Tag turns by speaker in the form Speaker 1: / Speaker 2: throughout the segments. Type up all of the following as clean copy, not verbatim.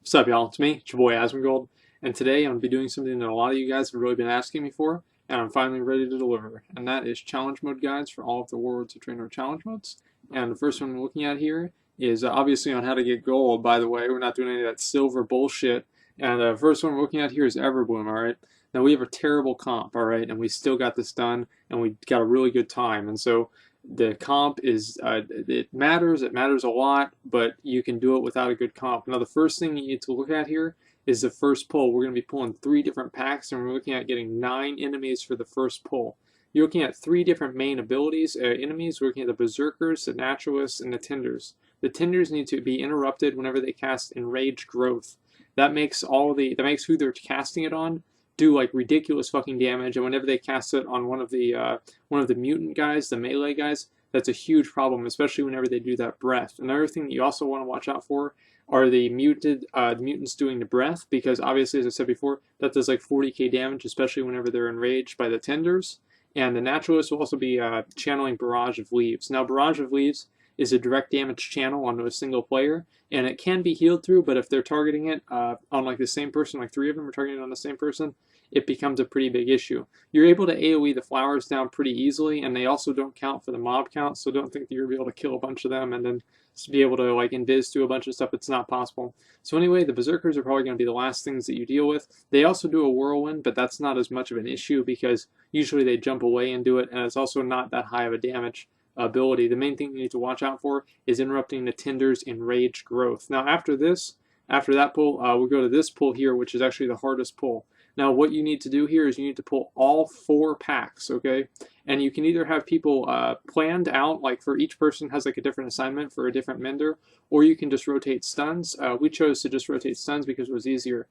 Speaker 1: What's up, y'all? It's me, it's your boy Asmongold, and today I'm going to be doing something that a lot of you guys have really been asking me for, and I'm finally ready to deliver, and that is challenge mode guides for all of the Warlords of Draenor challenge modes. And the first one we're looking at here is obviously on how to get gold, by the way. We're not doing any of that silver bullshit. And the first one we're looking at here is Everbloom, alright? Now we have a terrible comp, alright, and we still got this done, and we got a really good time, and so the comp is, it matters a lot, but you can do it without a good comp. Now the first thing you need to look at here is the first pull. We're going to be pulling 3 different packs, and we're looking at getting 9 enemies for the first pull. You're looking at 3 different main abilities, enemies. We're looking at the Berserkers, the Naturalists, and the Tinders. The Tinders need to be interrupted whenever they cast Enraged Growth. That makes who they're casting it on do like ridiculous fucking damage, and whenever they cast it on one of the mutant guys, the melee guys, that's a huge problem, especially whenever they do that breath. Another thing that you also want to watch out for are the mutants doing the breath, because obviously, as I said before, that does like 40k damage, especially whenever they're enraged by the Tenders. And the Naturalist will also be channeling Barrage of Leaves. Now, Barrage of Leaves is a direct damage channel onto a single player, and it can be healed through, but if they're targeting it on like the same person, like 3 of them are targeting it on the same person, it becomes a pretty big issue. You're able to AoE the flowers down pretty easily, and they also don't count for the mob count, so don't think that you're going to be able to kill a bunch of them and then be able to like invis do a bunch of stuff. It's not possible. So anyway, the Berserkers are probably going to be the last things that you deal with. They also do a whirlwind, but that's not as much of an issue because usually they jump away and do it, and it's also not that high of a damage ability. The main thing you need to watch out for is interrupting the Tinder's enraged growth. Now after that pull, we'll go to this pull here, which is actually the hardest pull. Now what you need to do here is you need to pull all 4 packs, okay? And you can either have people planned out, like for each person has like a different assignment for a different mender, or you can just rotate stuns. We chose to just rotate stuns because it was easier.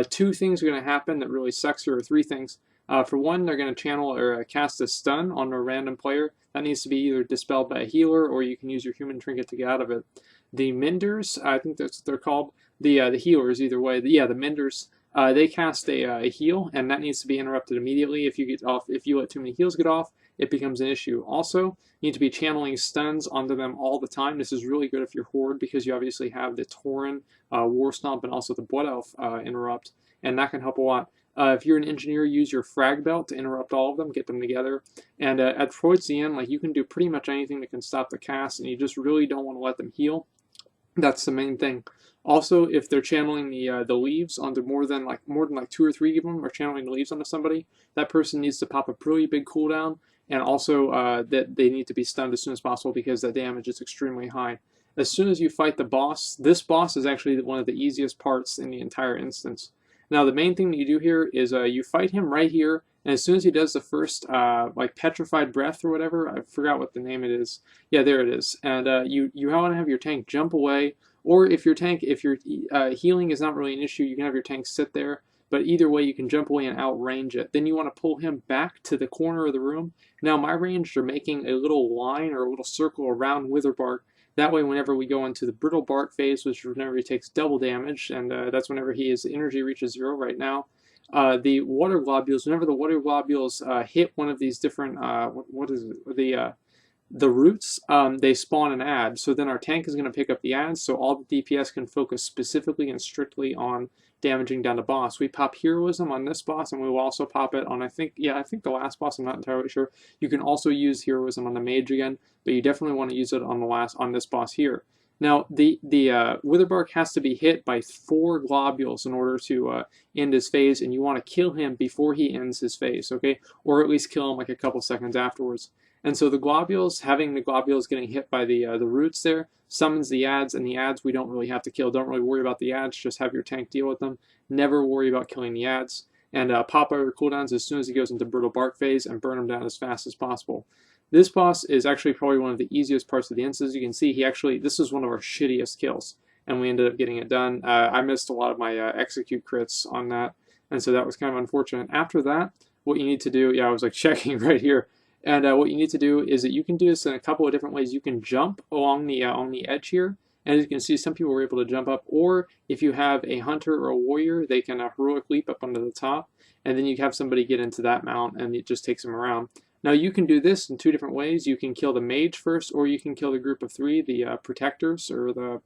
Speaker 1: 2 things are going to happen that really sucks here, or 3 things. For one, they're going to channel or cast a stun on a random player. That needs to be either dispelled by a healer, or you can use your human trinket to get out of it. The menders, I think that's what they're called. The healers, either way. The menders, they cast a heal, and that needs to be interrupted immediately. If you let too many heals get off, it becomes an issue. Also, you need to be channeling stuns onto them all the time. This is really good if you're Horde, because you obviously have the Tauren, War Stomp, and also the Blood Elf interrupt, and that can help a lot. If you're an engineer, use your frag belt to interrupt all of them, get them together. And towards the end, like, you can do pretty much anything that can stop the cast, and you just really don't want to let them heal. That's the main thing. Also, if they're channeling the leaves onto more than 2 or 3 of them are channeling the leaves onto somebody, that person needs to pop a pretty big cooldown, and also that they need to be stunned as soon as possible because the damage is extremely high. As soon as you fight the boss, this boss is actually one of the easiest parts in the entire instance. Now, the main thing that you do here is you fight him right here, and as soon as he does the first, like, petrified breath or whatever, I forgot what the name it is. Yeah, there it is. And you want to have your tank jump away, or if your healing is not really an issue, you can have your tank sit there, but either way, you can jump away and outrange it. Then you want to pull him back to the corner of the room. Now, my range are making a little line or a little circle around Witherbark. That way, whenever we go into the Brittle Bark phase, which is whenever he takes double damage, and that's whenever his energy reaches 0 right now, the water globules, whenever the water globules hit one of these different, the roots, they spawn an ad. So then our tank is going to pick up the ads, so all the DPS can focus specifically and strictly on damaging down the boss. We pop Heroism on this boss, and we will also pop it on, I think the last boss, I'm not entirely sure. You can also use Heroism on the Mage again, but you definitely want to use it on this boss here. Now, the Witherbark has to be hit by 4 globules in order to end his phase, and you want to kill him before he ends his phase, okay? Or at least kill him like a couple seconds afterwards. And so the globules, having the globules getting hit by the roots there, summons the ads, and the ads we don't really have to kill. Don't really worry about the ads, just have your tank deal with them. Never worry about killing the ads. And pop over cooldowns as soon as he goes into Brittle Bark phase and burn him down as fast as possible. This boss is actually probably one of the easiest parts of the instance. You can see this is one of our shittiest kills, and we ended up getting it done. I missed a lot of my execute crits on that, and so that was kind of unfortunate. After that, what you need to do, I was like checking right here, and what you need to do is that you can do this in a couple of different ways. You can jump along the on the edge here, and as you can see, some people were able to jump up, or if you have a hunter or a warrior, they can heroic leap up onto the top, and then you have somebody get into that mount, and it just takes them around. Now you can do this in 2 different ways. You can kill the Mage first, or you can kill the group of 3, the Protectors, or the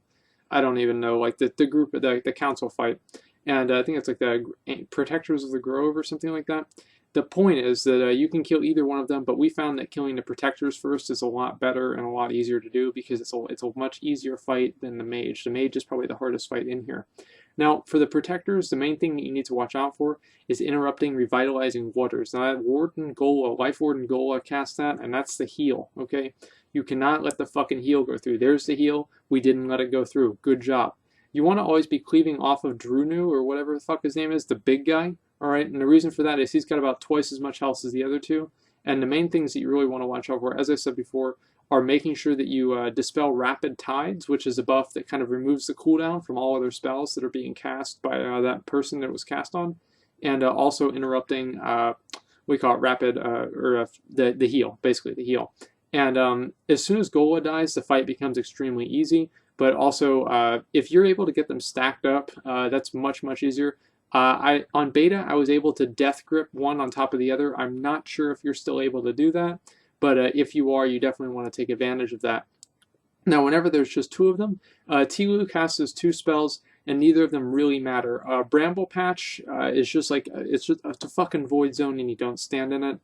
Speaker 1: I don't even know, like the group, the council fight, and I think it's like the Protectors of the Grove or something like that. The point is that you can kill either one of them, but we found that killing the Protectors first is a lot better and a lot easier to do because it's a much easier fight than the Mage. The Mage is probably the hardest fight in here. Now, for the Protectors, the main thing that you need to watch out for is interrupting Revitalizing Waters. Now, Warden Gola, Life Warden Gola cast that, and that's the heal, okay? You cannot let the fucking heal go through. There's the heal. We didn't let it go through. Good job. You want to always be cleaving off of Draenor or whatever the fuck his name is, the big guy. All right, and the reason for that is he's got about twice as much health as the other two. And the main things that you really want to watch out for, as I said before, are making sure that you dispel Rapid Tides, which is a buff that kind of removes the cooldown from all other spells that are being cast by that person that it was cast on, and also interrupting, we call it rapid, the heal, basically the heal. And as soon as Gola dies, the fight becomes extremely easy. But also, if you're able to get them stacked up, that's much, much easier. On beta, I was able to death grip one on top of the other. I'm not sure if you're still able to do that, but if you are, you definitely want to take advantage of that. Now, whenever there's just two of them, Tilu casts 2 spells, and neither of them really matter. Bramble Patch is just like, it's just a fucking void zone, and you don't stand in it.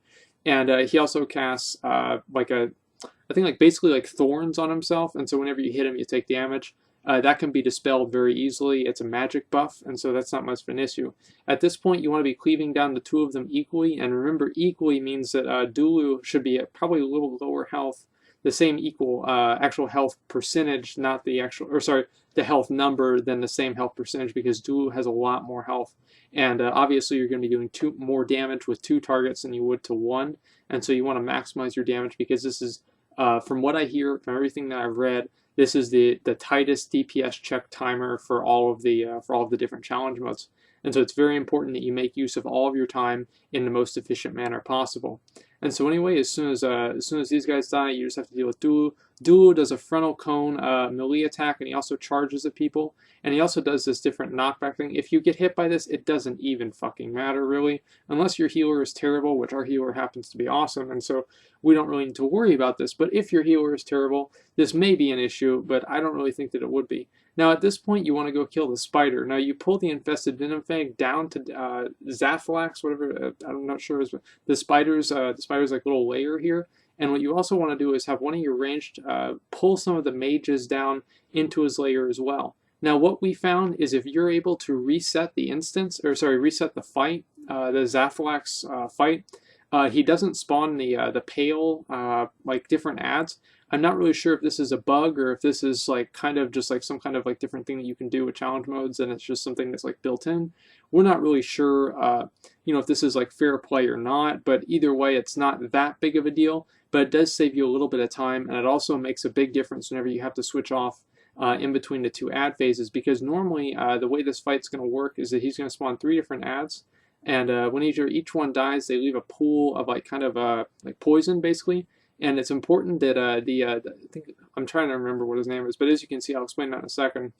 Speaker 1: And he also casts I think like basically like thorns on himself, and so whenever you hit him, you take damage. That can be dispelled very easily. It's a magic buff, and so that's not much of an issue. At this point, you want to be cleaving down the 2 of them equally, and remember, equally means that Dulu should be at probably a little lower health, the same equal actual health percentage, not the actual, or sorry, the health number than the same health percentage, because Dulu has a lot more health. And obviously, you're going to be doing more damage with 2 targets than you would to 1, and so you want to maximize your damage because this is, from what I hear, from everything that I've read, this is the tightest DPS check timer for all of the different challenge modes, and so it's very important that you make use of all of your time in the most efficient manner possible. And so anyway, as soon as these guys die, you just have to deal with Dulu. Dulu does a frontal cone melee attack, and he also charges at people, and he also does this different knockback thing. If you get hit by this, it doesn't even fucking matter, really, unless your healer is terrible, which our healer happens to be awesome, and so we don't really need to worry about this. But if your healer is terrible, this may be an issue, but I don't really think that it would be. Now, at this point, you want to go kill the spider. Now, you pull the infested venom fang down to Zalax, whatever, I'm not sure, the spider's like little layer here. And what you also want to do is have one of your ranged pull some of the mages down into his layer as well. Now, what we found is if you're able to reset the instance, or sorry, reset the fight, the Zalax fight, he doesn't spawn the pale like different ads. I'm not really sure if this is a bug or if this is like kind of just like some kind of like different thing that you can do with challenge modes, and it's just something that's like built in. We're not really sure, you know, if this is like fair play or not. But either way, it's not that big of a deal. But it does save you a little bit of time, and it also makes a big difference whenever you have to switch off in between the 2 ad phases, because normally the way this fight's going to work is that he's going to spawn 3 different ads, and when each one dies, they leave a pool of like kind of like poison basically. And it's important that I think I'm trying to remember what his name is, but as you can see, I'll explain that in a second.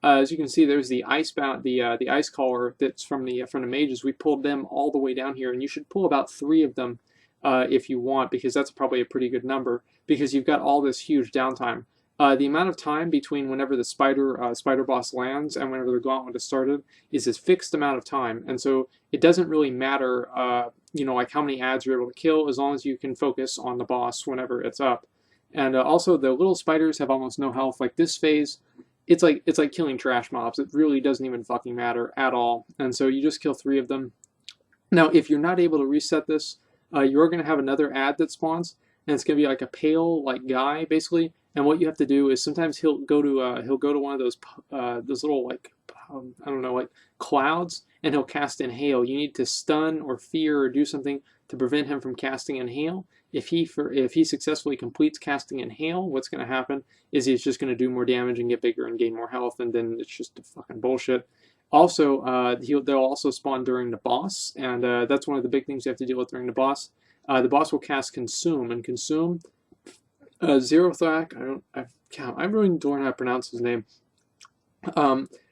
Speaker 1: As you can see, there's the icebound, the ice caller that's from the mages. We pulled them all the way down here, and you should pull about 3 of them if you want, because that's probably a pretty good number, because you've got all this huge downtime. The amount of time between whenever the spider boss lands and whenever the gauntlet is started is a fixed amount of time, and so it doesn't really matter, you know, like how many ads you're able to kill, as long as you can focus on the boss whenever it's up. And also, the little spiders have almost no health. Like this phase, it's like killing trash mobs. It really doesn't even fucking matter at all. And so you just kill 3 of them. Now, if you're not able to reset this, you're going to have another ad that spawns, and it's going to be like a pale like guy basically. And what you have to do is sometimes he'll go to one of those little like I don't know, like clouds, and he'll cast Inhale. You need to stun or fear or do something to prevent him from casting Inhale. If he successfully completes casting Inhale, what's going to happen is he's just going to do more damage and get bigger and gain more health, and then it's just fucking bullshit. Also, they'll also spawn during the boss, and that's one of the big things you have to deal with during the boss. The boss will cast Consume, and Consume, Zerothrak, I really don't know how to pronounce his name,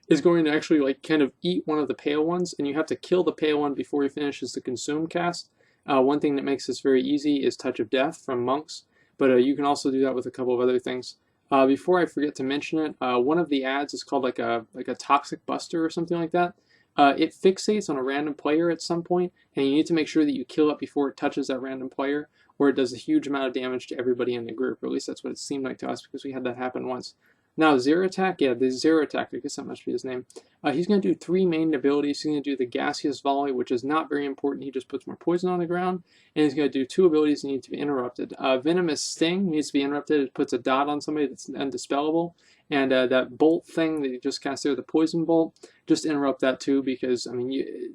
Speaker 1: is going to actually like kind of eat one of the pale ones, and you have to kill the pale one before he finishes the Consume cast. One thing that makes this very easy is Touch of Death from monks, but you can also do that with a couple of other things. Before I forget to mention it, one of the ads is called like a toxic buster or something like that. It fixates on a random player at some point, and you need to make sure that you kill it before it touches that random player, or it does a huge amount of damage to everybody in the group. Or at least that's what it seemed like to us, because we had that happen once. Now, Zero Attack, yeah, the Zero Attack, I guess that must be his name. He's going to do 3 main abilities. He's going to do the Gaseous Volley, which is not very important. He just puts more poison on the ground. And he's going to do 2 abilities that need to be interrupted. Venomous Sting needs to be interrupted. It puts a dot on somebody that's undispellable. And that Bolt thing that you just cast there, the Poison Bolt, just interrupt that too, because, I mean,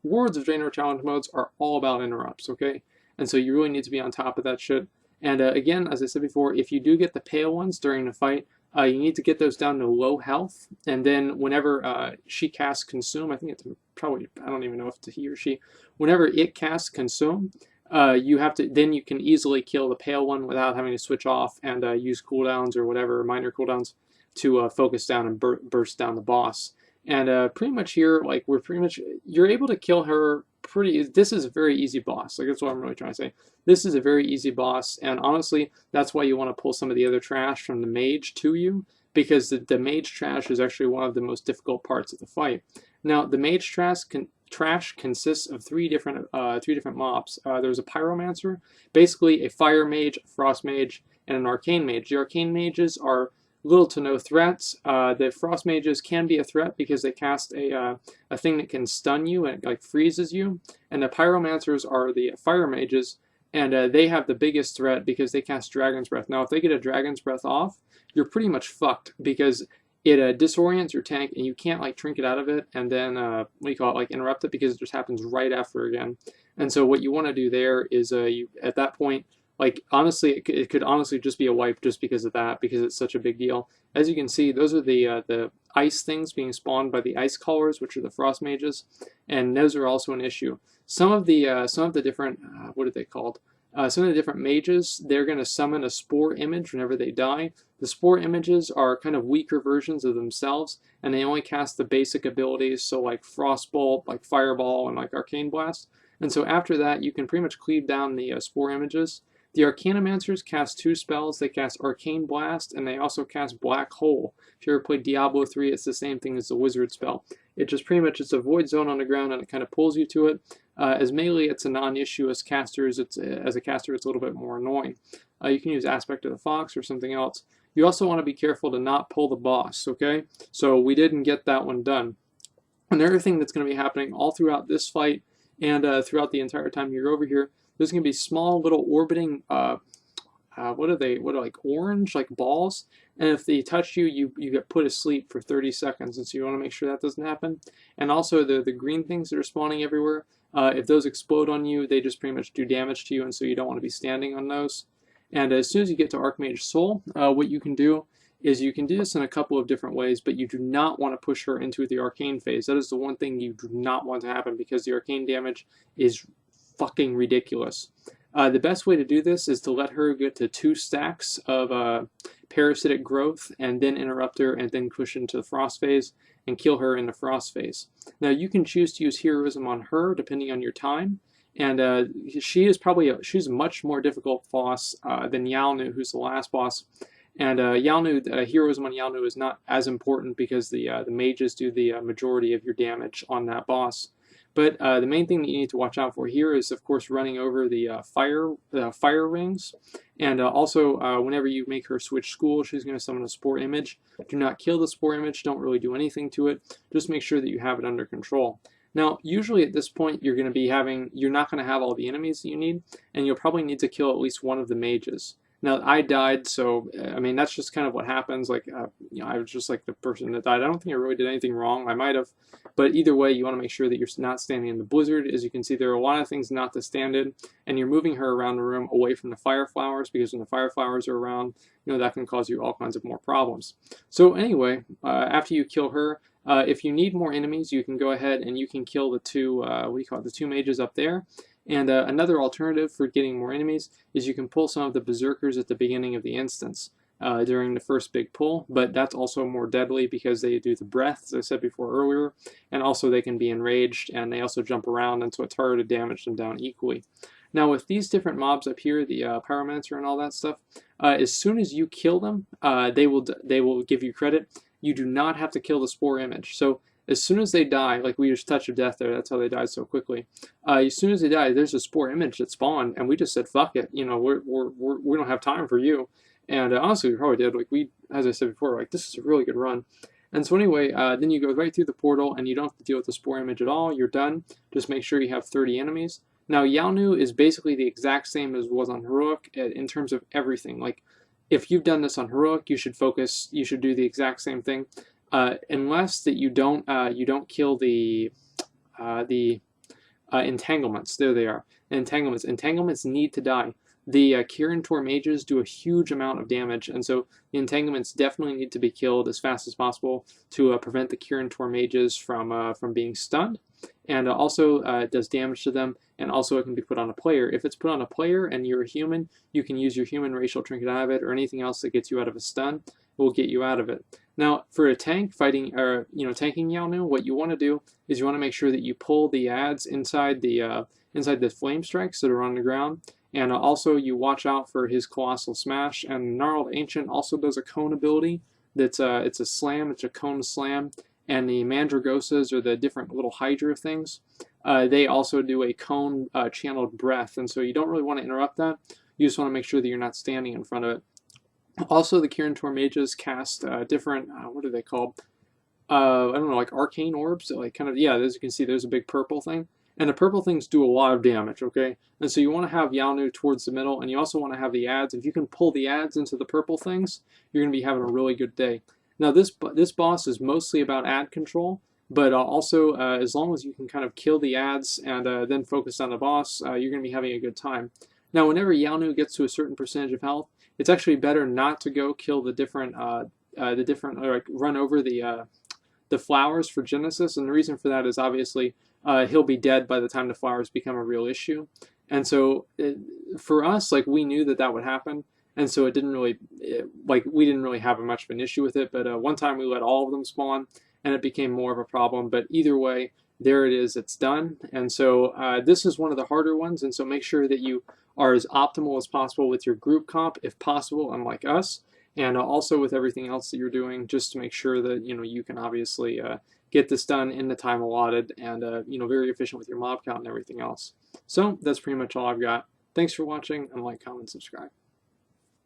Speaker 1: Warlords of Draenor challenge modes are all about interrupts, okay? And so you really need to be on top of that shit. And again, as I said before, if you do get the pale ones during the fight, you need to get those down to low health, and then whenever she casts Consume, I think it's probably, I don't even know if it's he or she, whenever it casts Consume, you have to, then you can easily kill the pale one without having to switch off and use cooldowns or whatever, minor cooldowns, to focus down and burst down the boss. And pretty much here, like, you're able to kill her this is a very easy boss. Like, that's what I'm really trying to say. This is a very easy boss, and honestly, that's why you want to pull some of the other trash from the Mage to you, because the Mage trash is actually one of the most difficult parts of the fight. Now, the Mage trash consists of three different mobs. There's a Pyromancer, basically a Fire Mage, a Frost Mage, and an Arcane Mage. The Arcane Mages are little to no threats. The Frost Mages can be a threat because they cast a thing that can stun you and like freezes you. And the Pyromancers are the Fire Mages, and they have the biggest threat because they cast Dragon's Breath. Now, if they get a Dragon's Breath off, you're pretty much fucked, because it disorients your tank, and you can't like trinket out of it and then like interrupt it, because it just happens right after again. And so what you want to do there is you at that point, like, honestly, it could honestly just be a wipe just because of that, because it's such a big deal. As you can see, those are the ice things being spawned by the ice callers, which are the Frost Mages, and those are also an issue. Some of the different what are they called? Some of the different mages, they're going to summon a spore image whenever they die. The spore images are kind of weaker versions of themselves, and they only cast the basic abilities, so like Frostbolt, like Fireball, and like Arcane Blast. And so after that, you can pretty much cleave down the spore images. The Arcanomancers cast 2 spells. They cast Arcane Blast, and they also cast Black Hole. If you ever played Diablo 3, it's the same thing as the Wizard spell. It just pretty much, it's a void zone on the ground, and it kind of pulls you to it. As melee, it's a non-issue. As casters, as a caster, it's a little bit more annoying. You can use Aspect of the Fox or something else. You also want to be careful to not pull the boss, okay? So we didn't get that one done. Another thing that's going to be happening all throughout this fight and throughout the entire time you're over here, there's going to be small little orbiting, what are like orange, like balls, and if they touch you, you get put asleep for 30 seconds, and so you want to make sure that doesn't happen. And also the green things that are spawning everywhere, if those explode on you, they just pretty much do damage to you, and so you don't want to be standing on those. And as soon as you get to Archmage Soul, what you can do is you can do this in a couple of different ways, but you do not want to push her into the arcane phase. That is the one thing you do not want to happen, because the arcane damage is fucking ridiculous. The best way to do this is to let her get to 2 stacks of parasitic growth, and then interrupt her, and then push into the frost phase and kill her in the frost phase. Now, you can choose to use heroism on her depending on your time, and she's a much more difficult boss than Yalnu, who's the last boss. And heroism on Yalnu is not as important, because the mages do the majority of your damage on that boss. But the main thing that you need to watch out for here is, of course, running over the fire rings. And also, whenever you make her switch school, she's going to summon a spore image. Do not kill the spore image. Don't really do anything to it. Just make sure that you have it under control. Now, usually at this point, you're not going to have all the enemies that you need, and you'll probably need to kill at least one of the mages. Now, I died, so, I mean, that's just kind of what happens. Like, I was just like the person that died. I don't think I really did anything wrong. I might have. But either way, you want to make sure that you're not standing in the blizzard. As you can see, there are a lot of things not to stand in. And you're moving her around the room away from the fire flowers, because when the fire flowers are around, that can cause you all kinds of more problems. So anyway, after you kill her, if you need more enemies, you can go ahead and you can kill the 2, the 2 mages up there. And another alternative for getting more enemies is you can pull some of the berserkers at the beginning of the instance during the first big pull, but that's also more deadly because they do the breath, as I said before earlier, and also they can be enraged, and they also jump around, and so it's harder to damage them down equally. Now with these different mobs up here, the Pyromancer and all that stuff, as soon as you kill them, they will give you credit. You do not have to kill the Spore image. So as soon as they die, like we just touch of death there, that's how they died so quickly. As soon as they die, there's a Spore image that spawned, and we just said, fuck it, you know, we don't have time for you. And honestly, we probably did. Like we, as I said before, like this is a really good run. And so anyway, then you go right through the portal, and you don't have to deal with the Spore image at all. You're done. Just make sure you have 30 enemies. Now, Yalnu is basically the exact same as was on Heroic in terms of everything. Like, if you've done this on Heroic, you should do the exact same thing, unless that you don't kill the entanglements. There they are. Entanglements. Entanglements need to die. The Kirin Tor mages do a huge amount of damage, and so the entanglements definitely need to be killed as fast as possible to prevent the Kirin Tor mages from being stunned. And also it does damage to them, and also it can be put on a player. If it's put on a player and you're a human, you can use your human racial trinket out of it, or anything else that gets you out of a stun will get you out of it. Now, for a tank fighting, or tanking Yalnu, what you want to do is you want to make sure that you pull the ads inside the flame strikes that are on the ground, and also you watch out for his Colossal Smash. And Gnarled Ancient also does a cone ability. That's it's a slam. It's a cone slam. And the Mandragosas, or the different little Hydra things, they also do a cone channeled breath, and so you don't really want to interrupt that. You just want to make sure that you're not standing in front of it. Also, the Kirin Tor mages cast different, what are they called? I don't know, like arcane orbs, like kind of, yeah, as you can see, there's a big purple thing. And the purple things do a lot of damage, okay? And so you want to have Yalnu towards the middle, and you also want to have the ads. If you can pull the ads into the purple things, you're going to be having a really good day. Now, this boss is mostly about ad control, but also as long as you can kind of kill the ads and then focus on the boss, you're going to be having a good time. Now, whenever Yalnu gets to a certain percentage of health, it's actually better not to go kill the different, or like run over the flowers for Genesis, and the reason for that is obviously he'll be dead by the time the flowers become a real issue. And so for us, like, we knew that would happen. And so it didn't really, we didn't really have much of an issue with it. But one time we let all of them spawn, and it became more of a problem. But either way, there it is, it's done. And so this is one of the harder ones. And so make sure that you are as optimal as possible with your group comp, if possible, unlike us. And also with everything else that you're doing, just to make sure that, you can obviously get this done in the time allotted, and, very efficient with your mob count and everything else. So that's pretty much all I've got. Thanks for watching, and like, comment, subscribe.